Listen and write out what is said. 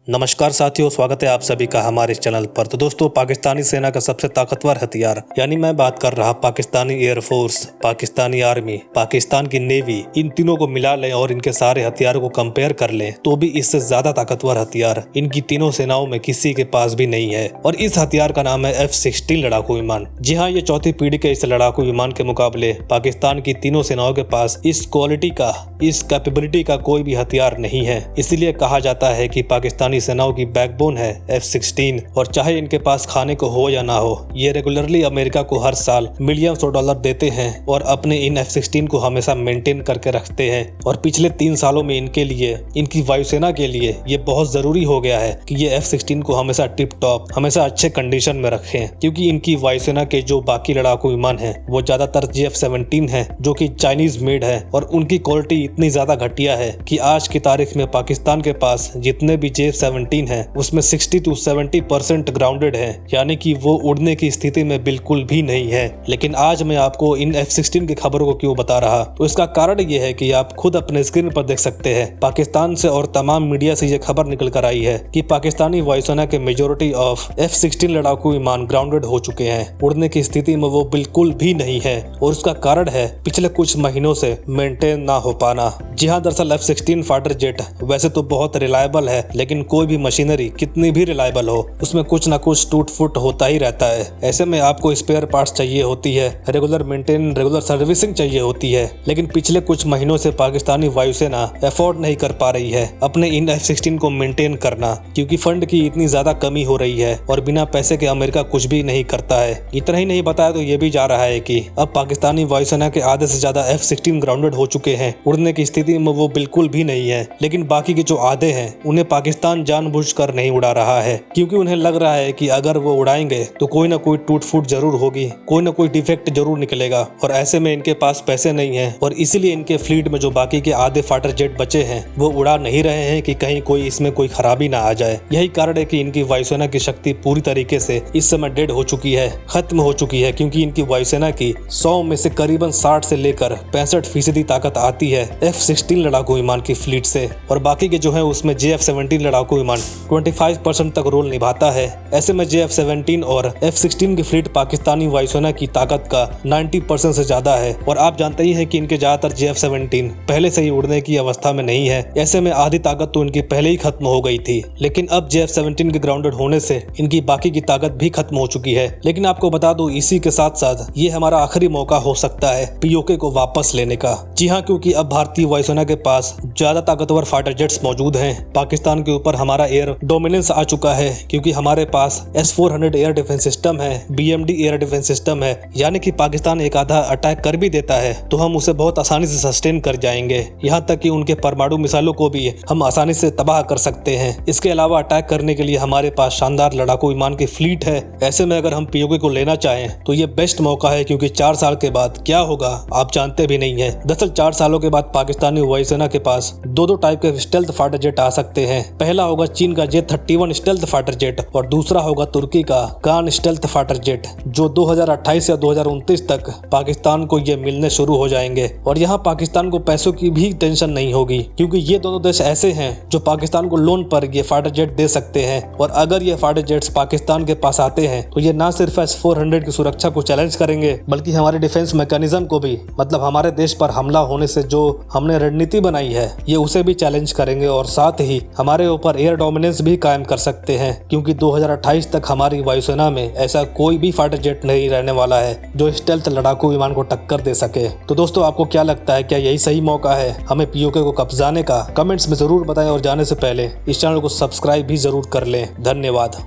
नमस्कार साथियों, स्वागत है आप सभी का हमारे इस चैनल पर। तो दोस्तों, पाकिस्तानी सेना का सबसे ताकतवर हथियार यानी मैं बात कर रहा पाकिस्तानी एयरफोर्स, पाकिस्तानी आर्मी, पाकिस्तान की नेवी, इन तीनों को मिला लें और इनके सारे हथियारों को कंपेयर कर लें तो भी इससे ज्यादा ताकतवर हथियार इनकी तीनों सेनाओं में किसी के पास भी नहीं है। और इस हथियार का नाम है F-16 लड़ाकू विमान। जी हाँ, ये चौथी पीढ़ी के इस लड़ाकू विमान के मुकाबले पाकिस्तान की तीनों सेनाओं के पास इस क्वालिटी का, इस कैपेबिलिटी का कोई भी हथियार नहीं है। इसीलिए कहा जाता है कि पाकिस्तानी सेनाओं की बैकबोन है F-16। और चाहे इनके पास खाने को हो या ना हो, ये रेगुलरली अमेरिका को हर साल मिलियंस ऑफ डॉलर देते हैं और अपने इन F-16 को हमेशा मेंटेन करके रखते हैं। और पिछले 3 सालों में इनके लिए, इनकी वायुसेना के लिए ये बहुत जरूरी हो गया है कि ये F-16 को हमेशा टिप टॉप, हमेशा अच्छे कंडीशन में रखें, क्योंकि इनकी वायुसेना के जो बाकी लड़ाकू विमान हैं वो ज्यादातर JF-17 है जो कि चाइनीज मेड है और उनकी क्वालिटी इतनी ज्यादा घटिया है कि आज की तारीख में पाकिस्तान के पास जितने भी JF-17 है उसमें 60 to 70% ग्राउंडेड है, यानी कि वो उड़ने की स्थिति में बिल्कुल भी नहीं है। लेकिन आज मैं आपको इन F-16 की खबरों को क्यों बता रहा, तो इसका कारण ये है कि आप खुद अपने स्क्रीन पर देख सकते हैं। पाकिस्तान से और तमाम मीडिया से ये खबर निकल कर आई है कि पाकिस्तानी वायुसेना के मेजोरिटी ऑफ F-16 लड़ाकू विमान ग्राउंडेड हो चुके हैं, उड़ने की स्थिति में वो बिल्कुल भी नहीं है। और उसका कारण है पिछले कुछ महीनों से मेंटेन ना हो पाना। जी हाँ, दरअसल F-16 फाइटर जेट वैसे तो बहुत रिलायबल है, लेकिन कोई भी मशीनरी कितनी भी रिलायबल हो, उसमें कुछ ना कुछ टूट फुट होता ही रहता है। ऐसे में आपको स्पेयर पार्ट्स चाहिए होती है, रेगुलर मेंटेन, रेगुलर सर्विसिंग चाहिए होती है। लेकिन पिछले कुछ महीनों से पाकिस्तानी वायुसेना अफोर्ड नहीं कर पा रही है अपने इन F-16 को मेंटेन करना, क्योंकि फंड की इतनी ज्यादा कमी हो रही है और बिना पैसे के अमेरिका कुछ भी नहीं करता है। इतना ही नहीं बताया तो ये भी जा रहा है कि अब पाकिस्तानी वायुसेना के आधे से ज्यादा F-16 ग्राउंडेड हो चुके हैं, उड़ने की स्थिति में वो बिल्कुल भी नहीं है। लेकिन बाकी के जो आधे हैं उन्हें पाकिस्तान जानबूझकर नहीं उड़ा रहा है, क्योंकि उन्हें लग रहा है कि अगर वो उड़ाएंगे तो कोई ना कोई टूट फूट जरूर होगी, कोई ना कोई डिफेक्ट जरूर निकलेगा। और ऐसे में इनके पास पैसे नहीं है और इसीलिए इनके फ्लीट में जो बाकी के आधे फाइटर जेट बचे हैं वो उड़ा नहीं रहे हैं कि कहीं कोई इसमें कोई खराबी ना आ जाए। यही कारण है कि इनकी वायुसेना की शक्ति पूरी तरीके से इस समय डेड हो चुकी है, खत्म हो चुकी है, क्योंकि इनकी वायुसेना की 100 में से करीबन 60 से लेकर 65% ताकत आती है F-16 लड़ाकू विमान की फ्लीट से। और बाकी के जो है उसमें JF-17 लड़ाकू विमान 25% तक रोल निभाता है। ऐसे में JF-17 और F-16 की फ्लीट पाकिस्तानी वायुसेना की ताकत का 90% से ज्यादा है। और आप जानते ही हैं कि इनके ज्यादातर JF-17 पहले से ही उड़ने की अवस्था में नहीं है। ऐसे में आधी ताकत तो इनकी पहले ही खत्म हो गई थी, लेकिन अब JF-17 के ग्राउंडेड होने से इनकी बाकी की ताकत भी खत्म हो चुकी है। लेकिन आपको बता दूं, इसी के साथ साथ ये हमारा आखिरी मौका हो सकता है POK को वापस लेने का। जी हाँ, क्योंकि अब भारतीय वायुसेना के पास ज्यादा ताकतवर फाइटर जेट्स मौजूद हैं। पाकिस्तान के ऊपर हमारा एयर डोमिनेंस आ चुका है, क्योंकि हमारे पास S-400 एयर डिफेंस सिस्टम है, BMD एयर डिफेंस सिस्टम है, यानी कि पाकिस्तान एक आधा अटैक कर भी देता है तो हम उसे बहुत आसानी से सस्टेन कर जाएंगे। यहाँ तक कि उनके परमाणु मिसाइलों को भी हम आसानी से तबाह कर सकते हैं। इसके अलावा अटैक करने के लिए हमारे पास शानदार लड़ाकू विमान की फ्लीट है। ऐसे में अगर हम POK को लेना चाहें तो ये बेस्ट मौका है, क्योंकि 4 साल के बाद क्या होगा आप जानते भी नहीं है। दरअसल 4 सालों के बाद पाकिस्तानी वायुसेना के पास 2 टाइप के स्टेल्थ फाइटर जेट आ सकते हैं। पहला होगा चीन का J-31 स्टेल्थ फाइटर जेट और दूसरा होगा तुर्की का कान स्टेल्थ फाइटर जेट, जो 2028 या 2029 तक पाकिस्तान को ये मिलने शुरू हो जाएंगे। और यहाँ पाकिस्तान को पैसों की भी टेंशन नहीं होगी, क्योंकि ये दोनों देश ऐसे हैं जो पाकिस्तान को लोन पर ये फाइटर जेट दे सकते हैं। और अगर ये फाइटर जेट्स पाकिस्तान के पास आते हैं तो ये ना सिर्फ S-400 की सुरक्षा को चैलेंज करेंगे, बल्कि हमारे डिफेंस मैकेनिज्म को भी, मतलब हमारे देश पर हमला होने से जो हमने रणनीति बनाई है ये उसे भी चैलेंज करेंगे। और साथ ही हमारे ऊपर एयर डोमिनेंस भी कायम कर सकते हैं, क्योंकि 2028 तक हमारी वायुसेना में ऐसा कोई भी फाइटर जेट नहीं रहने वाला है जो स्टेल्थ लड़ाकू विमान को टक्कर दे सके। तो दोस्तों, आपको क्या लगता है, क्या यही सही मौका है हमें POK को कब्जाने का? कमेंट्स में जरूर बताएं और जाने से पहले इस चैनल को सब्सक्राइब भी जरूर कर लें। धन्यवाद।